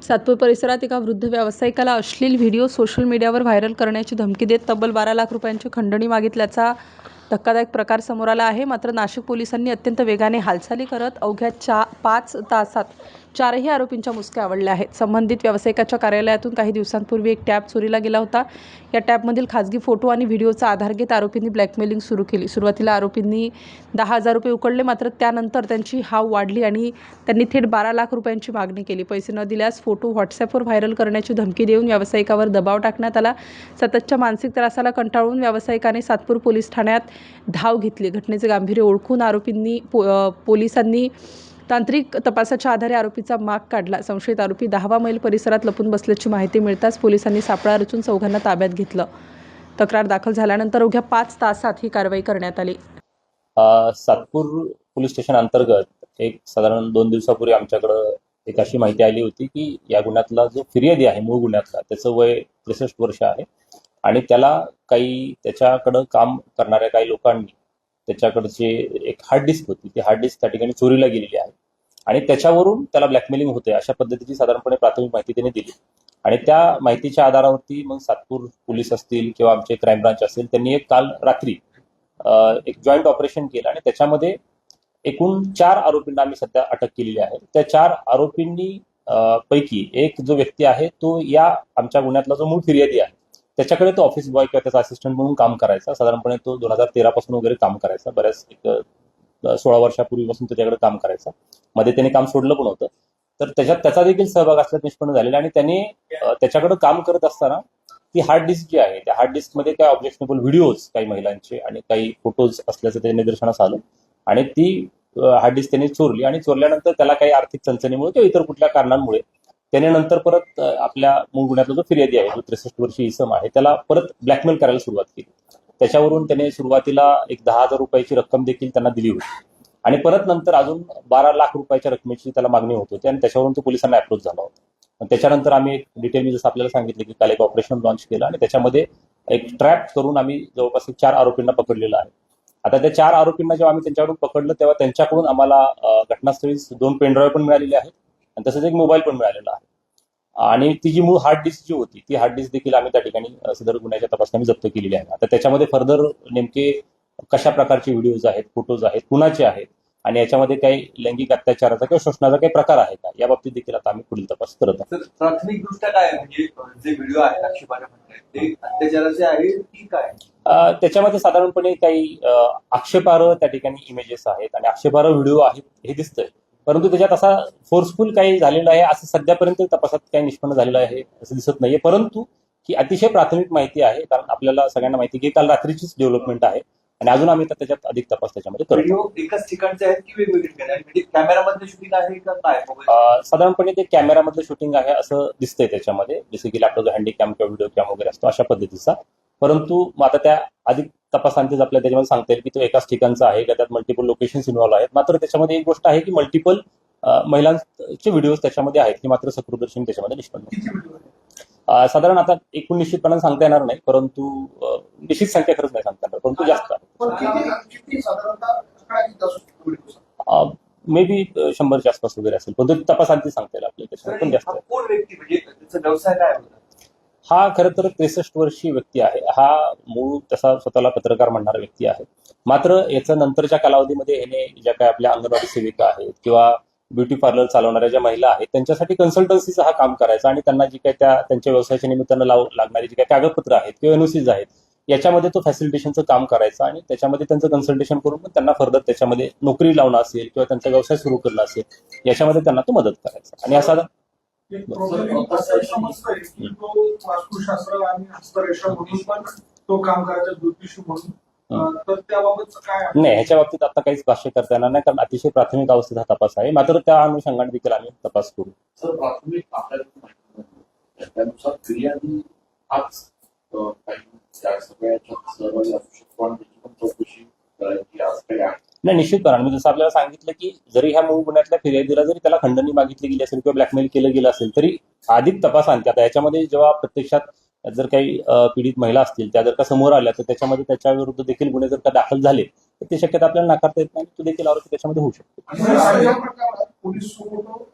सातपूर परिसरात एका वृद्ध व्यावसायिकाला अश्लील व्हिडिओ सोशल मीडियावर व्हायरल करण्याची धमकी देत तब्बल 12 लाख रुपयांची खंडणी मागितल्याचा धक्कादायक प्रकार समोर आला आहे. मात्र नाशिक पोलिसांनी अत्यंत वेगाने हालचाली करत अवघ्या 5 तासात 4ही आरोपींच्या मुसक्या आवळल्या आहेत. संबंधित व्यावसायिकाच्या कार्यालयातून काही दिवसांपूर्वी एक टॅब चोरीला गेला होता. या टॅबमधील खासगी फोटो आणि व्हिडिओचा आधार घेत आरोपींनी ब्लॅकमेलिंग सुरू केली. सुरुवातीला आरोपींनी 10,000 रुपये उकळले, मात्र त्यानंतर त्यांची हाव वाढली आणि त्यांनी थेट 12 लाख रुपयांची मागणी केली. पैसे न दिल्यास फोटो व्हॉट्सॲपवर व्हायरल करण्याची धमकी देऊन व्यावसायिकावर दबाव टाकण्यात आला. सततच्या मानसिक त्रासाला कंटाळून व्यावसायिकाने सातपूर पोलीस ठाण्यात धाव घेतली. घटनेचे गांभीर्य ओळखून पोलिसांनी तांत्रिक तपासाच्या आधारे आरोपीचा माग काढला. संशयित आरोपी 10वा मैल परिसरात लपून बसल्याची माहिती मिळताच पोलिसांनी सापळा रचून चौघांना ताब्यात घेतलं. तक्रार दाखल झाल्यानंतर अवघ्या 5 तासात ही कारवाई करण्यात आली. सातपूर पोलीस स्टेशन अंतर्गत एक साधारण 2 दिवसापूर्वी आमच्याकडं एक अशी माहिती आली होती की या गुन्ह्यातला जो फिर्यादी आहे, मूळ गुन्ह्यातला, त्याचं वय 63 वर्ष आहे आणि त्याला त्याच्याकडं काम करणाऱ्या काही लोकांनी त्याच्याकडचे एक हार्ड डिस्क होती, ती हार्ड डिस्क त्या ठिकाणी चोरीला गेलेली आहे आणि त्याच्यावरून त्याला ब्लॅकमेलिंग होते अशा पद्धतीची साधारणपणे प्राथमिक माहिती त्याने दिली. आणि त्या माहितीच्या आधारावरती मग सातपूर पोलीस असतील किंवा आमचे क्राईम ब्रांच असेल, त्यांनी काल रात्री एक जॉईंट ऑपरेशन केलं आणि त्याच्यामध्ये एकूण 4 आरोपींना आम्ही सध्या अटक केलेली आहे. त्या 4 आरोपींनी पैकी एक जो व्यक्ती आहे तो या आमच्या गुन्ह्यातला जो मूळ फिर्यादी आहे त्याच्याकडे तो ऑफिस बॉय किंवा त्याचा असिस्टंट म्हणून काम करायचा. साधारणपणे तो 2013 पासून वगैरे काम करायचा, बऱ्याच एक 16 वर्षापूर्वीपासून त्याच्याकडे काम करायचा. मध्ये त्याने काम सोडलं पण होतं, तर त्याचा देखील सहभाग असल्याचं निष्पन्न झालेला. आणि त्याने त्याच्याकडे काम करत असताना ती हार्ड डिस्क जी आहे त्या हार्ड डिस्कमध्ये काही ऑब्जेक्शनेबल व्हिडिओज, काही महिलांचे आणि काही फोटोज असल्याचं त्या निदर्शनास आलं आणि ती हार्ड डिस्क त्याने चोरली. आणि चोरल्यानंतर त्याला काही आर्थिक चणचणीमुळे किंवा इतर कुठल्या कारणांमुळे त्याने नंतर परत आपल्या मूळ गुन्ह्यातला जो फिर्यादी आहे, जो 63 वर्षीय इसम आहे, त्याला परत ब्लॅकमेल करायला सुरुवात केली. त्याच्यावरून त्याने सुरुवातीला एक 10,000 रुपयाची रक्कम देखील त्यांना दिली होती आणि परत नंतर अजून 12 लाख रुपयाच्या रकमेची त्याला मागणी होत होती आणि त्याच्यावरून तो पोलिसांना अप्रोच झाला होता. त्याच्यानंतर आम्ही एक डिटेल जसं आपल्याला सांगितलं की काल एक ऑपरेशन लॉन्च केलं आणि त्याच्यामध्ये एक ट्रॅप करून आम्ही जवळपास 4 आरोपींना पकडलेलं आहे. आता त्या 4 आरोपींना जेव्हा आम्ही त्यांच्याकडून पकडलं तेव्हा त्यांच्याकडून आम्हाला घटनास्थळी 2 पेनड्राईव्ह पण मिळालेले आहेत आणि तसंच एक मोबाईल पण मिळालेला आहे. आणि ती जी मूळ हार्ड डिस्क जी होती ती हार्ड डिस्क देखील आम्ही त्या ठिकाणी सदर गुन्ह्याच्या तपासणी जप्त केलेली आहे. आता त्याच्यामध्ये फर्दर नेमके कशा प्रकारचे व्हिडिओज आहेत, फोटोज आहेत, कुणाचे आहेत आणि याच्यामध्ये काही लैंगिक अत्याचाराचा किंवा शोषणाचा काही प्रकार आहे का, या बाबतीत देखील आता आम्ही पुढील तपास करत आहोत. प्राथमिक दृष्ट्या काय म्हणजे जे व्हिडिओ आहेत आक्षेपार्ह म्हणतात ते अत्याचाराचे आहे की काय? त्याच्यामध्ये साधारणपणे काही आक्षेपार्ह त्या ठिकाणी इमेजेस आहेत आणि आक्षेपार्ह व्हिडिओ आहेत हे दिसतंय, परंतु त्याच्यात असा फोर्सफुल काही झालेलं आहे असं सध्यापर्यंत तपासात काही निष्पन्न झालेलं आहे असं दिसत नाहीये. परंतु ही अतिशय प्राथमिक माहिती आहे, कारण आपल्याला सगळ्यांना माहिती की काल रात्रीचीच डेव्हलपमेंट आहे आणि अजून आम्ही त्याच्यात अधिक तपास त्याच्यामध्ये करतो. व्हिडिओ एकाच ठिकाणचे आहेत की वेगवेगळे म्हणजे कॅमेरामधले शूटिंग आहे का काय? साधारणपणे ते कॅमेरामधलं शूटिंग आहे असं दिसतंय त्याच्यामध्ये, जसं की आपला जो हँडीकॅम किंवा व्हिडिओ कॅम वगैरे असतो अशा पद्धतीचा. परंतु मग आता त्या अधिक तपासांतीच आपल्याला त्याच्यामध्ये सांगता येईल की तो एकाच ठिकाणचा आहे का, त्यात मल्टिपल लोकेशन्स इन्व्हॉल्व्ह आहेत. मात्र त्याच्यामध्ये एक गोष्ट आहे की मल्टिपल महिलांचे व्हिडिओज त्याच्यामध्ये आहेत, की मात्र सकृदर्शनी त्याच्यामध्ये निष्पन्न. साधारण आता एकूण निश्चितपणे सांगता येणार नाही, परंतु निश्चित संख्या खरंच नाही सांगता येणार, परंतु जास्त आहे. मे बी 100च्या आसपास वगैरे असेल, परंतु तपासांती सांगता येईल आपल्याला त्याच्यामध्ये पण जास्त आहे. कोण व्यक्ती म्हणजे त्याचा व्यवसाय काय होता? हा खरं तर 63 वर्षीय व्यक्ती आहे. हा मूळ तसा स्वतःला पत्रकार म्हणणारा व्यक्ती आहे. मात्र याच्या नंतरच्या कालावधीमध्ये याने ज्या काही आपल्या अंगणवाडी सेविका आहेत किंवा ब्युटी पार्लर चालवणाऱ्या ज्या महिला आहेत त्यांच्यासाठी कन्सल्टन्सीचं हा काम करायचा आणि त्यांना जी काही त्यांच्या व्यवसायाच्या निमित्तानं लागणारी जी काही कागदपत्र आहेत किंवा एनओसीज आहेत याच्यामध्ये तो फॅसिलिटेशनचं काम करायचा आणि त्याच्यामध्ये त्यांचं कन्सल्टेशन करून पण त्यांना फर्दर त्याच्यामध्ये नोकरी लावणं असेल किंवा त्यांचा व्यवसाय सुरू करणं असेल याच्यामध्ये त्यांना तो मदत करायचा. आणि असा वास्तुशास्त्र आणि हस्तरेषा म्हणून पण तो काम करायचा ज्योतिषी म्हणून, तर त्याबाबत काय नाही, ह्याच्या बाबतीत आता काहीच भाष्य करता येणार नाही, कारण अतिशय प्राथमिक अवस्थेत हा तपास आहे. मात्र त्या अनुषंगाने देखील आम्ही तपास करू. सर, प्राथमिक आपल्याला त्यानुसार फिर्यादी हाच सगळ्याच्या सहभागी असू शकतो आणि त्याची पण चौकशी करायची आज काही आहे? नाही, निश्चितपणे मी जसं आपल्याला सांगितलं की जरी ह्या मूळ गुन्ह्यातल्या फिर्यादीला जरी त्याला खंडणी मागितली गेली असेल किंवा ब्लॅकमेल केलं गेलं असेल तरी अधिक तपासांती आता याच्यामध्ये जेव्हा प्रत्यक्षात जर काही पीडित महिला असतील त्या जर का समोर आल्या तर त्याच्यामध्ये त्याच्या विरुद्ध देखील गुन्हे जर का दाखल झाले तर ते शक्यता आपल्याला नाकारता येत नाही, तो देखील आरोपी त्याच्यामध्ये होऊ शकतो. पोलीस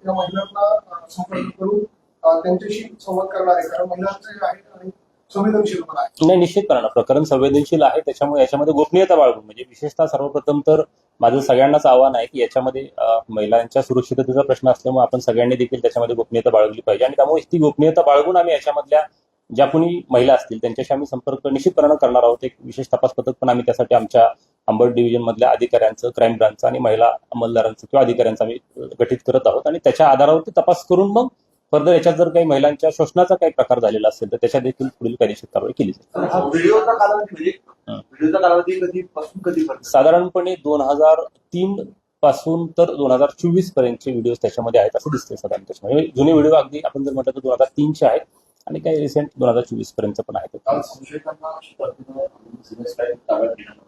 या महिलांना संपर्क करून त्यांच्याशी संवाद करणार आहे, कारण महिलांचं जे आहे आणि संवेदनशील पण आहे. नाही, निश्चितपणे प्रकरण संवेदनशील आहे, त्याच्यामुळे याच्यामध्ये गोपनीयता बाळगून म्हणजे विशेषतः सर्वप्रथम तर माझं सगळ्यांनाच आव्हान आहे की याच्यामध्ये महिलांच्या सुरक्षिततेचा प्रश्न असल्यामुळे आपण सगळ्यांनी देखील त्याच्यामध्ये गोपनीयता बाळगली पाहिजे आणि त्यामुळे ती गोपनीयता बाळगून आम्ही याच्यामधल्या ज्या कोणी महिला असतील त्यांच्याशी आम्ही संपर्क निश्चितपणे करणार आहोत. एक विशेष तपास पथक पण आम्ही त्यासाठी आमच्या अंबड डिव्हिजन मधल्या अधिकाऱ्यांचं, क्राईम ब्रांचचं आणि महिला अंमलदारांचं किंवा अधिकाऱ्यांचं आम्ही गठीत करत आहोत आणि त्याच्या आधारावरती तपास करून मग फर्दर याच्यात जर काही महिलांच्या शोषणाचा काही प्रकार झालेला असेल तर त्याच्यात देखील पुढील कायदेशीर कारवाई केली जाईल. तर हा व्हिडिओचा कालावधी म्हणजे व्हिडिओचा कालावधी कधीपासून कधीपर्यंत? साधारणपणे 2003 पासून तर 2024 पर्यंतचे व्हिडिओ त्याच्यामध्ये आहेत असं दिसतंय साधारण. त्याच्यामध्ये जुने व्हिडिओ अगदी आपण जर म्हटलं तर 2003चे आहेत आणि काही रिसेंट 2024 पर्यंत पण आहेत. काल संशयितांना अशा पद्धतीनं सिरियस टाईप ताब्यात घेण्यात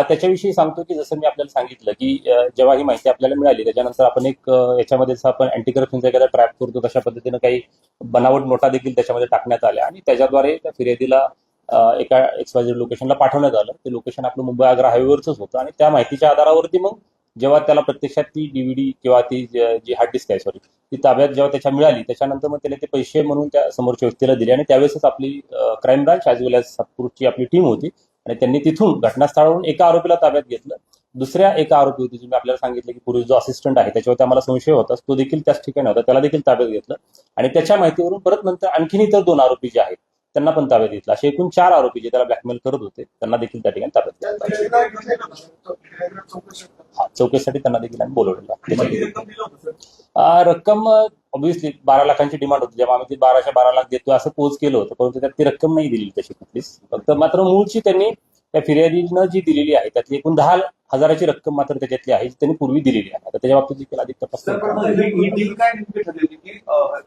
त्याच्याविषयी सांगतो की जसं मी आपल्याला सांगितलं की जेव्हा ही माहिती आपल्याला मिळाली त्याच्यानंतर आपण एक याच्यामध्ये जसं आपण अँटी करप्शनचा एखादा ट्रॅप करतो तशा पद्धतीनं काही बनावट नोटा देखील त्याच्यामध्ये टाकण्यात आल्या आणि त्याच्याद्वारे त्या फिर्यादीला एका XYZ लोकेशनला पाठवण्यात आलं. ते लोकेशन आपलं मुंबई आग्रा हायवेवरच होतं आणि त्या माहितीच्या आधारावरती मग जेव्हा त्याला प्रत्यक्षात ती DVD किंवा ती जी हार्ड डिस्क आहे सॉरी ती ताब्यात जेव्हा त्याच्या मिळाली त्याच्यानंतर मग त्याने ते पैसे म्हणून त्या समोरच्या व्यक्तीला दिले आणि त्यावेळेसच आपली क्राईम ब्रांच ॲज वेल ॲज सातपूरची आपली टीम होती आणि त्यांनी तिथून घटनास्थळावरून एका आरोपीला ताब्यात घेतलं. दुसऱ्या एका आरोपी होती जी मी आपल्याला सांगितलं की पूर्वी जो असिस्टंट आहे त्याच्यावरती आम्हाला संशय होता तो देखील त्याच ठिकाणी होता, त्याला देखील ताब्यात घेतलं आणि त्याच्या माहितीवरून परत नंतर आणखीन इतर 2 आरोपी जे आहेत त्यांना पण ताब्यात घेतलं. असे एकूण 4 आरोपी जे त्याला ब्लॅकमेल करत होते त्यांना देखील त्या ठिकाणी ताब्यात घेतलं. चौकशीसाठी त्यांना देखील आम्ही बोलवलेलं. रक्कम ऑब्व्हियसली 12 लाखांची डिमांड होती. जेव्हा आम्ही ती 12च्या 12 लाख देतो असं पोच केलं होतं परंतु त्यात ती रक्कम नाही दिली तशी कुठलीच. फक्त मात्र मूळची त्यांनी त्या फिर्यादीनं जी दिलेली आहे त्यातली एकूण 10,000ची रक्कम मात्र त्याच्यातली आहे जी त्यांनी पूर्वी दिलेली आहे. आता त्याच्या बाबतीत देखील अधिक तपास सर, पण ही डील काय नेमकी ठरली होती की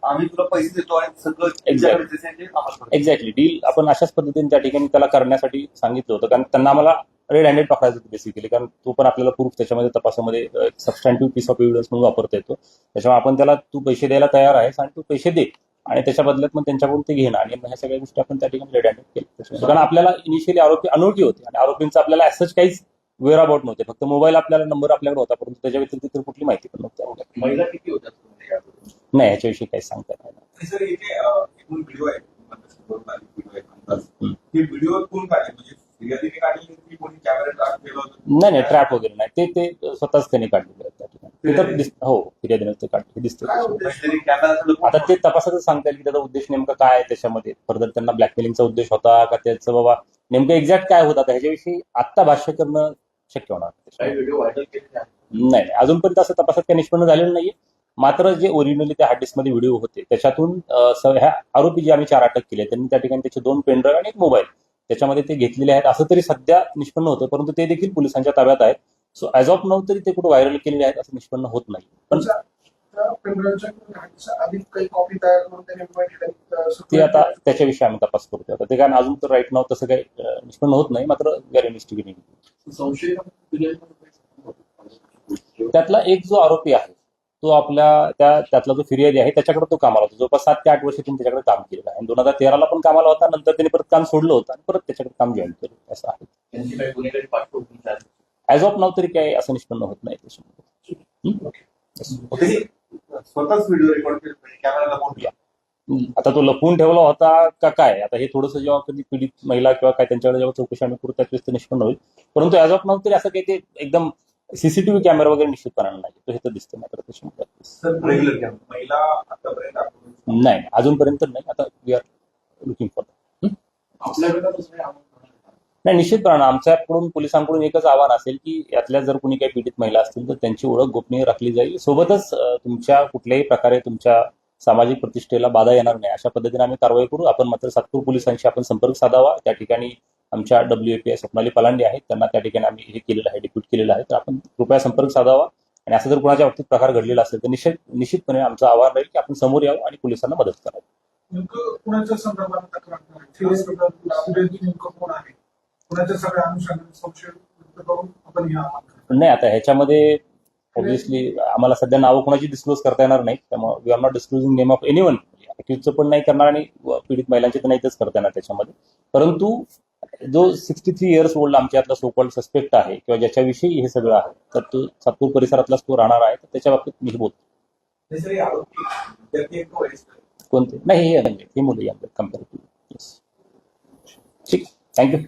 आम्ही तुला पैसे देतो आणि सगळं तुझ्याकडे जसे आहे ते आम्हाला करतो? एक्झॅक्टली डील आपण अशाच पद्धतीने त्या ठिकाणी त्याला करण्यासाठी सांगितलं होतं कारण त्यांना आम्हाला रेड हँडेड पकडायचं होतं बेसिकली, कारण तो पण आपल्याला प्रूफ त्याच्यामध्ये तपासामध्ये सबस्टँटिव्ह पीस ऑफ एव्हिडन्स म्हणून वापरता येतो. त्याच्यामुळे आपण त्याला तू पैसे द्यायला तयार आहेस आणि तू पैसे दे आणि त्याच्या बदल्यात मग त्यांच्याकडून ते घेणं आणि ह्या सगळ्या गोष्टी आपण त्या ठिकाणी रेड हँडेड केल्या. कारण आपल्याला इनिशियली आरोपी अनोळखी होते आणि आरोपींचा आपल्याला असंच काहीच वेअर अबाउट नव्हते. फक्त मोबाईल आपल्याला नंबर आपल्याकडे होता परंतु त्याच्या व्यतिरिक्त तर कुठली माहिती पण नव्हती. महिला किती होत्या नाही याच्याविषयी काही सांगता येणार नाही. सर, इथे एकूण व्हिडिओ आहे हे व्हिडिओ कोण काढले म्हणजे फिर्यादीने काढले की कोणी कॅमेरा ट्रॅप केलं होतं? नाही ट्रॅप वगैरे नाही, ते स्वतःच त्यांनी काढलेले आहेत त्या ठिकाणी. ते तर हो फिर्यादीने ते काढले दिसते. आता ते तपासातच सांगता येईल की त्याचा उद्देश नेमका काय आहे त्याच्यामध्ये. फर्दर त्यांना ब्लॅकमेलिंगचा उद्देश होता का त्याचं बाबा नेमकं एक्झॅक्ट काय होता ह्याच्याविषयी आत्ता भाष्य करणं शक्य होणार काही व्हिडिओ व्हायरल केले नाही. अजूनपर्यंत असं तपासात काही निष्पन्न झालेलं नाहीये. मात्र जे ओरिजिनली त्या हार्ड डिस्कमध्ये व्हिडिओ होते त्याच्यातून ह्या आरोपी जे आम्ही 4 अटक केले त्यांनी त्या ठिकाणी त्याचे 2 पेनड्राईव्ह आणि 1 मोबाईल त्याच्यामध्ये ते घेतलेले आहेत असं तरी सध्या निष्पन्न होतं परंतु ते देखील पोलिसांच्या ताब्यात आहेत. सो ॲज ऑफ नाऊ तरी ते कुठे व्हायरल केलेले आहेत असं निष्पन्न होत नाही. पण ते आता त्याच्याविषयी आम्ही तपास करतोय. आता ते कारण अजून तर राईट नाव तसं काही निष्पन्न होत नाही मात्र वी आर इन्व्हेस्टिगेटिंग. त्यातला एक जो आरोपी आहे तो आपल्या त्यातला जो फिर्यादी आहे त्याच्याकडे तो कामाला होता. जवळपास 7 ते 8 वर्ष त्यांनी त्याच्याकडे काम केलेलं आहे. 2013ला पण कामाला होता. नंतर त्यांनी परत काम सोडलं होतं आणि परत त्याच्याकडे काम जॉईन केलं असं आहे. त्यांची काही गुन्हेगारी पाठवून ॲज ऑफ नाव तरी काही असं निष्पन्न होत नाही त्याच्यामध्ये. स्वतःच व्हिडिओ रेकॉर्ड कॅमेराला बोलूया. आता तो लपवून ठेवला होता का काय आता हे थोडंसं जेव्हा कधी पीडित महिला किंवा काय त्यांच्याकडे जेव्हा चौकशी आम्ही करू त्याच ते निष्पन्न होईल. परंतु ॲज ऑफ नाव तरी असं काही ते एकदम सीसीटीव्ही कॅमेरा वगैरे निश्चितपणे नाही तो हे तर दिसतं मात्र त्याच्यामध्ये रेग्युलर कॅमेरा महिला आतापर्यंत नाही अजूनपर्यंत नाही. आता वी आर लुकिंग फॉर आपल्याकडे नाही. निश्चितपणे आमच्याकडून पोलिसांकडून एकच आव्हान असेल की यातल्या जर कोणी काही पीडित महिला असतील तर त्यांची ओळख गोपनीय राखली जाईल. सोबतच तुमच्या कुठल्याही प्रकारे तुमच्या सामाजिक प्रतिष्ठेला बाधा येणार नाही अशा पद्धतीने आम्ही कारवाई करू. आपण मात्र सातपूर पोलिसांशी आपण संपर्क साधावा. त्या ठिकाणी आमच्या WAPI स्वप्नाली पलांडे आहेत त्यांना त्या ठिकाणी आम्ही हे केलेलं आहे डिप्यूट केलेलं आहे. तर आपण कृपया संपर्क साधावा आणि असं जर कोणाच्या बाबतीत प्रकार घडलेला असेल तर निश्चितपणे आमचं आव्हान राहील की आपण समोर यावं आणि पोलिसांना मदत करावी. नेमकं कुणाच्या संदर्भात तक्रार करायची नेमकं कोण आहे कुणाच्या सगळ्या अनुषंगाने संशय व्यक्त करून आपण नाही आता ह्याच्यामध्ये ऑब्व्हियसली आम्हाला सध्या नावं कोणाची डिस्क्लोज करता येणार नाही. त्यामुळे we are not disclosing name of anyone. अक्यूजचं पण नाही करणार आणि पीडित महिलांची तर नाहीच करता येणार त्याच्यामध्ये. परंतु जो 63 इयर्स ओल्ड आमच्यातला सो कॉल्ड सस्पेक्ट आहे किंवा ज्याच्याविषयी हे सगळं आहे तर तो सातपूर परिसरातलाच तो राहणार आहे तर त्याच्या बाबतीत मी बोलतो. नाही सर, हे आरोपी विद्यार्थी एक वयस्कर कोणते नाही, हे मुलं कम्पेअर टू. येस, ठीक, थँक्यू.